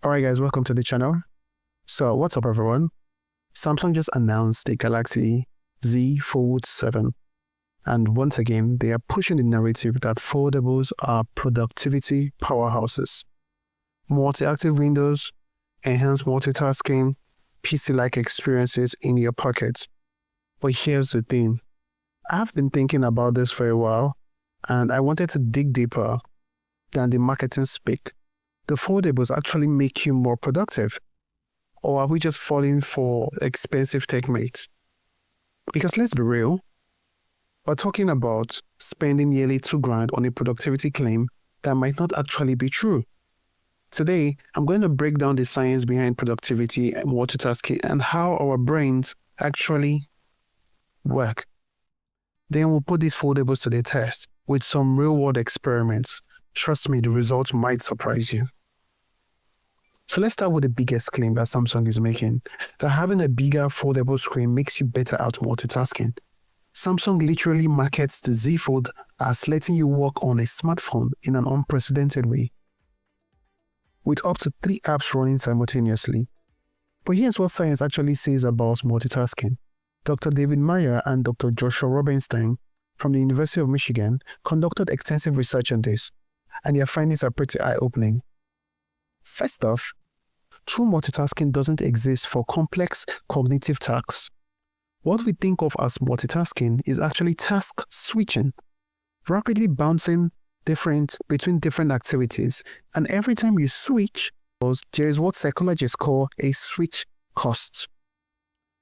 Alright guys, welcome to the channel. So what's up everyone? Samsung just announced the Galaxy Z Fold 7. And once again, they are pushing the narrative that foldables are productivity powerhouses. Multi-active windows, enhanced multitasking, PC-like experiences in your pocket. But here's the thing. I've been thinking about this for a while, and I wanted to dig deeper than the marketing speak. The foldables actually make you more productive? Or are we just falling for expensive tech mates? Because let's be real, we're talking about spending nearly $2,000 on a productivity claim that might not actually be true. Today, I'm going to break down the science behind productivity and multitasking and how our brains actually work. Then we'll put these foldables to the test with some real-world experiments. Trust me, the results might surprise you. So let's start with the biggest claim that Samsung is making, that having a bigger foldable screen makes you better at multitasking. Samsung literally markets the Z Fold as letting you work on a smartphone in an unprecedented way, with up to 3 apps running simultaneously. But here's what science actually says about multitasking. Dr. David Meyer and Dr. Joshua Robinstein from the University of Michigan conducted extensive research on this, and their findings are pretty eye-opening. First off, true multitasking doesn't exist for complex cognitive tasks. What we think of as multitasking is actually task switching, rapidly bouncing between different activities, and every time you switch, there is what psychologists call a switch cost.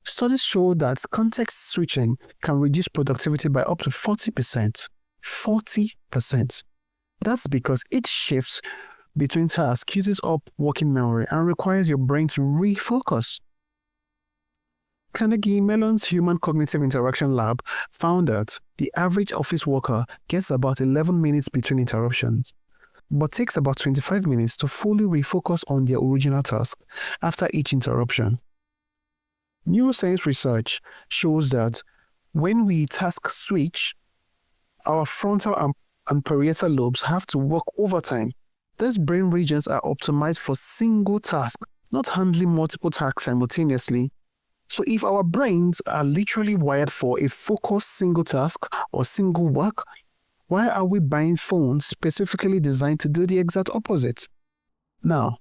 Studies show that context switching can reduce productivity by up to 40%. 40%. That's because each shift between tasks uses up working memory and requires your brain to refocus. Carnegie Mellon's Human Cognitive Interaction Lab found that the average office worker gets about 11 minutes between interruptions, but takes about 25 minutes to fully refocus on their original task after each interruption. Neuroscience research shows that when we task switch, our frontal and parietal lobes have to work overtime. These brain regions are optimized for single tasks, not handling multiple tasks simultaneously. So if our brains are literally wired for a focused single task or single work, why are we buying phones specifically designed to do the exact opposite? Now,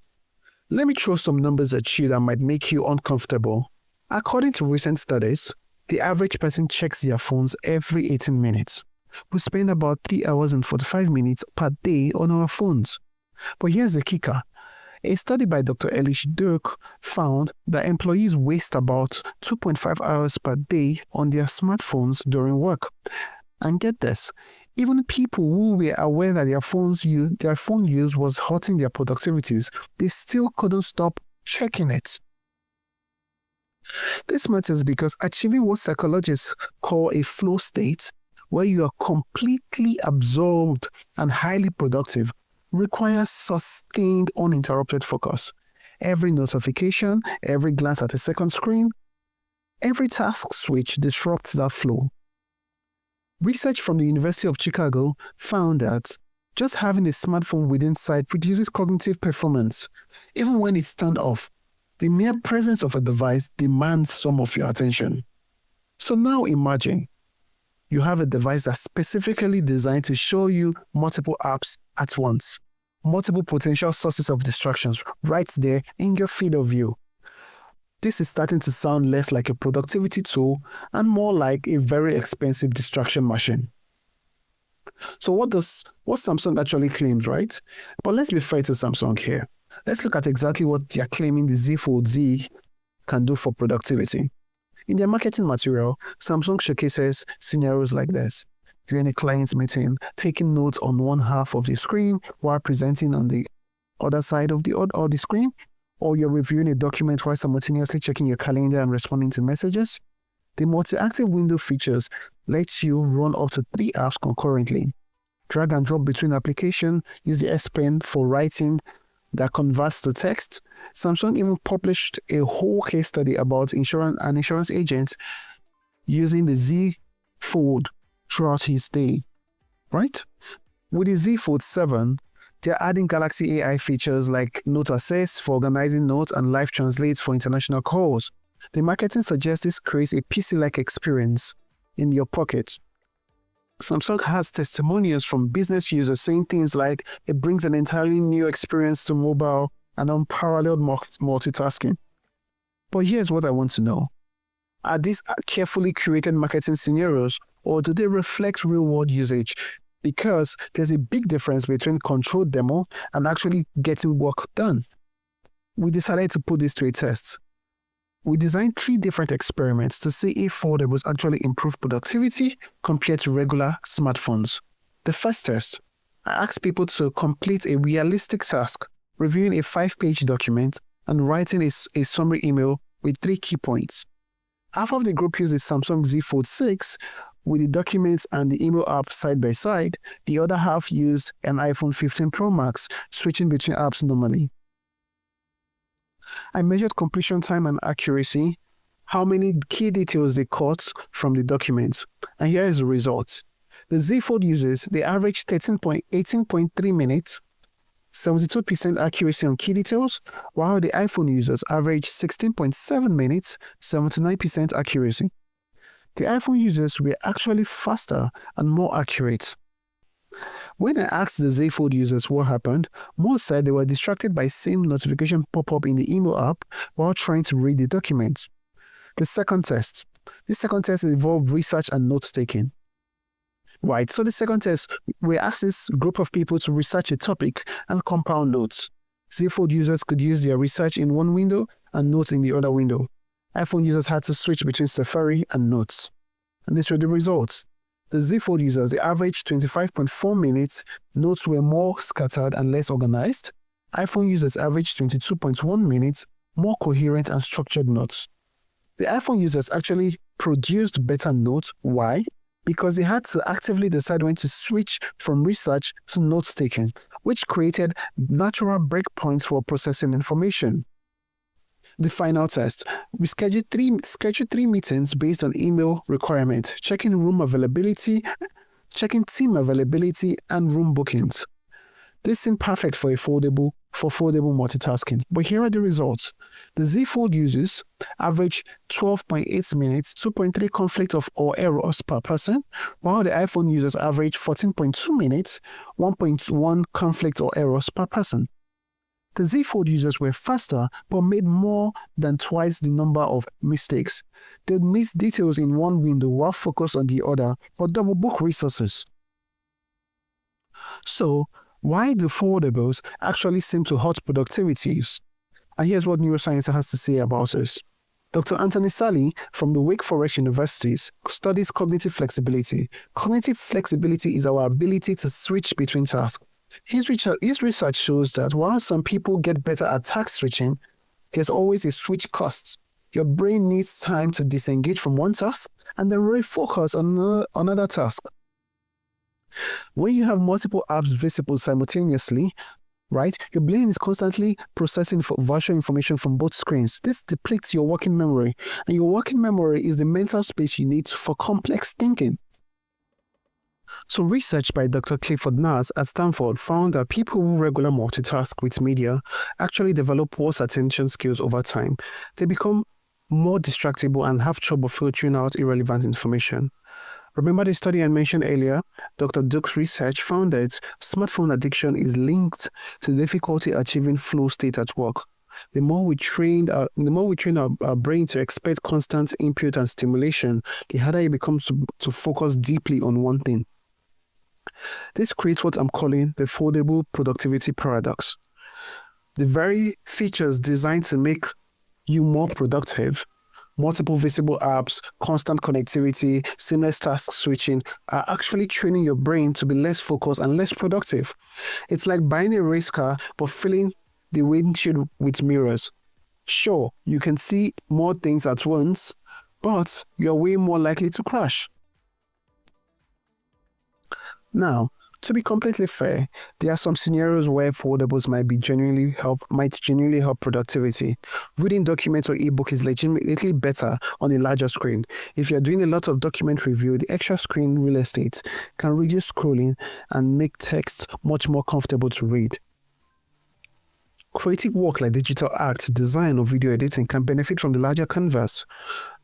let me throw some numbers at you that might make you uncomfortable. According to recent studies, the average person checks their phones every 18 minutes. We spend about 3 hours and 45 minutes per day on our phones. But here's the kicker. A study by Dr. Elish Dirk found that employees waste about 2.5 hours per day on their smartphones during work. And get this, even people who were aware that their phone use was hurting their productivities, they still couldn't stop checking it. This matters because achieving what psychologists call a flow state, where you are completely absorbed and highly productive, requires sustained, uninterrupted focus. Every notification, every glance at a second screen, every task switch disrupts that flow. Research from the University of Chicago found that just having a smartphone within sight reduces cognitive performance, even when it's turned off. The mere presence of a device demands some of your attention. So now imagine you have a device that's specifically designed to show you multiple apps at once, multiple potential sources of distractions right there in your field of view. This is starting to sound less like a productivity tool and more like a very expensive distraction machine. So what Samsung actually claims, right? But let's be fair to Samsung here. Let's look at exactly what they are claiming the Z Fold Z can do for productivity. In their marketing material, Samsung showcases scenarios like this. You're in a client's meeting, taking notes on one half of the screen while presenting on the other side of the screen, or you're reviewing a document while simultaneously checking your calendar and responding to messages. The multi-active window features lets you run up to 3 apps concurrently. Drag and drop between applications, use the S Pen for writing that converts to text. Samsung even published a whole case study about an insurance agent using the Z Fold throughout his day, right? With the Z Fold 7, They're adding Galaxy AI features like Note Assist for organizing notes and Live Translate for international calls. The marketing suggests this creates a PC-like experience in your pocket. Samsung has testimonials from business users saying things like it brings an entirely new experience to mobile and unparalleled multitasking. But here's what I want to know. Are these carefully curated marketing scenarios, or do they reflect real-world usage? Because there's a big difference between controlled demo and actually getting work done. We decided to put this to a test. We designed 3 different experiments to see if foldables actually improve productivity compared to regular smartphones. The first test, I asked people to complete a realistic task, reviewing a 5-page document and writing a summary email with 3 key points. Half of the group used the Samsung Z Fold 6 with the documents and the email app side by side. The other half used an iPhone 15 Pro Max, switching between apps normally. I measured completion time and accuracy, how many key details they caught from the documents, and here is the result. The Z Fold users, they averaged 18.3 minutes, 72% accuracy on key details, while the iPhone users averaged 16.7 minutes, 79% accuracy. The iPhone users were actually faster and more accurate. When I asked the Z Fold users what happened, most said they were distracted by same notification pop-up in the email app while trying to read the document. The second test. This second test involved research and note-taking. Right, so the second test, we asked this group of people to research a topic and compound notes. Z Fold users could use their research in one window and notes in the other window. iPhone users had to switch between Safari and notes. And these were the results. The Z Fold users, they averaged 25.4 minutes, notes were more scattered and less organized. iPhone users averaged 22.1 minutes, more coherent and structured notes. The iPhone users actually produced better notes. Why? Because they had to actively decide when to switch from research to note-taking, which created natural breakpoints for processing information. The final test. We scheduled three meetings based on email requirement, checking room availability, checking team availability, and room bookings. This seemed perfect for foldable multitasking. But here are the results. The Z Fold users average 12.8 minutes, 2.3 conflict or errors per person, while the iPhone users average 14.2 minutes, 1.1 conflict or errors per person. The Z Fold users were faster but made more than twice the number of mistakes. They'd miss details in one window while focused on the other or double book resources. So, why do foldables actually seem to hurt productivities? And here's what Neuroscience has to say about this. Dr. Anthony Sally from the Wake Forest Universities studies cognitive flexibility. Cognitive flexibility is our ability to switch between tasks. His research shows that while some people get better at task switching, there's always a switch cost. Your brain needs time to disengage from one task and then refocus on another task. When you have multiple apps visible simultaneously, right, your brain is constantly processing virtual information from both screens. This depletes your working memory, and your working memory is the mental space you need for complex thinking. So research by Dr. Clifford Nass at Stanford found that people who regularly multitask with media actually develop worse attention skills over time. They become more distractible and have trouble filtering out irrelevant information. Remember the study I mentioned earlier? Dr. Duke's research found that smartphone addiction is linked to difficulty achieving flow state at work. The more we train our brain to expect constant input and stimulation, the harder it becomes to focus deeply on one thing. This creates what I'm calling the foldable productivity paradox. The very features designed to make you more productive, multiple visible apps, constant connectivity, seamless task switching, are actually training your brain to be less focused and less productive. It's like buying a race car but filling the windshield with mirrors. Sure, you can see more things at once, but you're way more likely to crash. Now, To be completely fair, there are some scenarios where foldables might genuinely help productivity. Reading documents or ebook is legitimately better on a larger screen. If you're doing a lot of document review, the extra screen real estate can reduce scrolling and make text much more comfortable to read. Creative work like digital art, design, or video editing can benefit from the larger canvas,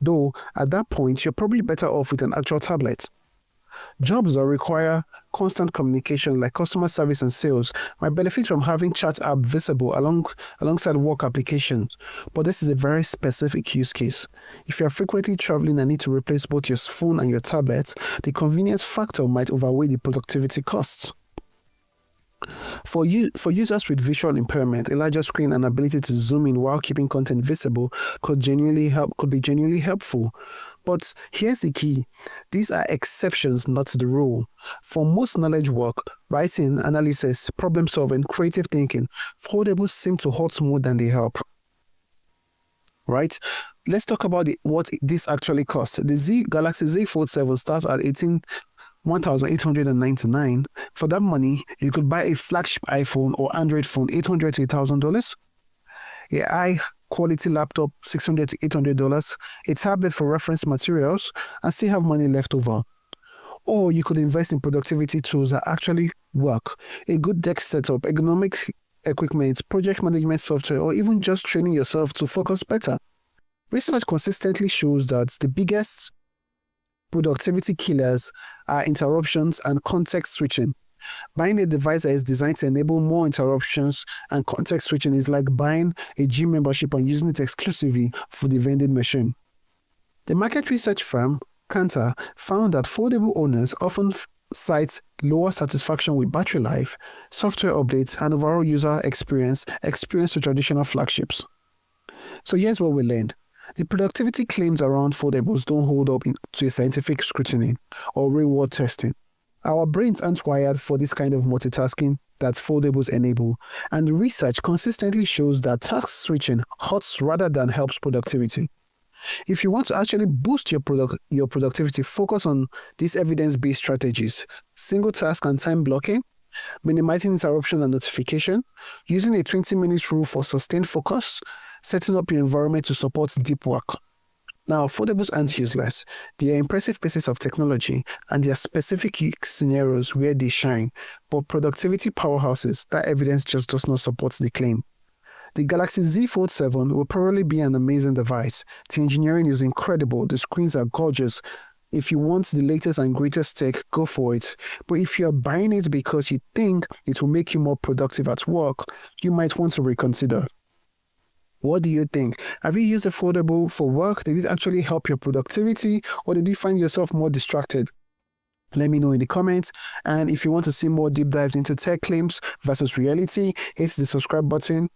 though at that point you're probably better off with an actual tablet. Jobs that require constant communication like customer service and sales might benefit from having chat app visible alongside work applications, but this is a very specific use case. If you are frequently traveling and need to replace both your phone and your tablet, the convenience factor might outweigh the productivity costs. For users with visual impairment, a larger screen and ability to zoom in while keeping content visible could be genuinely helpful. But here's the key. These are exceptions, not the rule. For most knowledge work, writing, analysis, problem solving, creative thinking, foldables seem to hurt more than they help. Right? Let's talk about what this actually costs. The Galaxy Z Fold 7 starts at $1,899. For that money, you could buy a flagship iPhone or Android phone, $800 to $1,000, a high-quality laptop, $600 to $800, a tablet for reference materials, and still have money left over. Or you could invest in productivity tools that actually work, a good desk setup, ergonomic equipment, project management software, or even just training yourself to focus better. Research consistently shows that the biggest productivity killers are interruptions and context switching. Buying a device that is designed to enable more interruptions and context switching is like buying a gym membership and using it exclusively for the vending machine. The market research firm, Kantar, found that foldable owners often cite lower satisfaction with battery life, software updates, and overall user experience with traditional flagships. So here's what we learned. The productivity claims around foldables don't hold up to a scientific scrutiny or real-world testing. Our brains aren't wired for this kind of multitasking that foldables enable, and research consistently shows that task switching hurts rather than helps productivity. If you want to actually boost your productivity, focus on these evidence-based strategies: single task and time blocking, minimizing interruption and notification, using a 20-minute rule for sustained focus, setting up your environment to support deep work. Now, foldables aren't useless. They are impressive pieces of technology, and there are specific scenarios where they shine, but productivity powerhouses, that evidence just does not support the claim. The Galaxy Z Fold 7 will probably be an amazing device. The engineering is incredible, the screens are gorgeous. If you want the latest and greatest tech, go for it. But if you're buying it because you think it will make you more productive at work, you might want to reconsider. What do you think? Have you used a foldable for work? Did it actually help your productivity, or did you find yourself more distracted? Let me know in the comments. And if you want to see more deep dives into tech claims versus reality, hit the subscribe button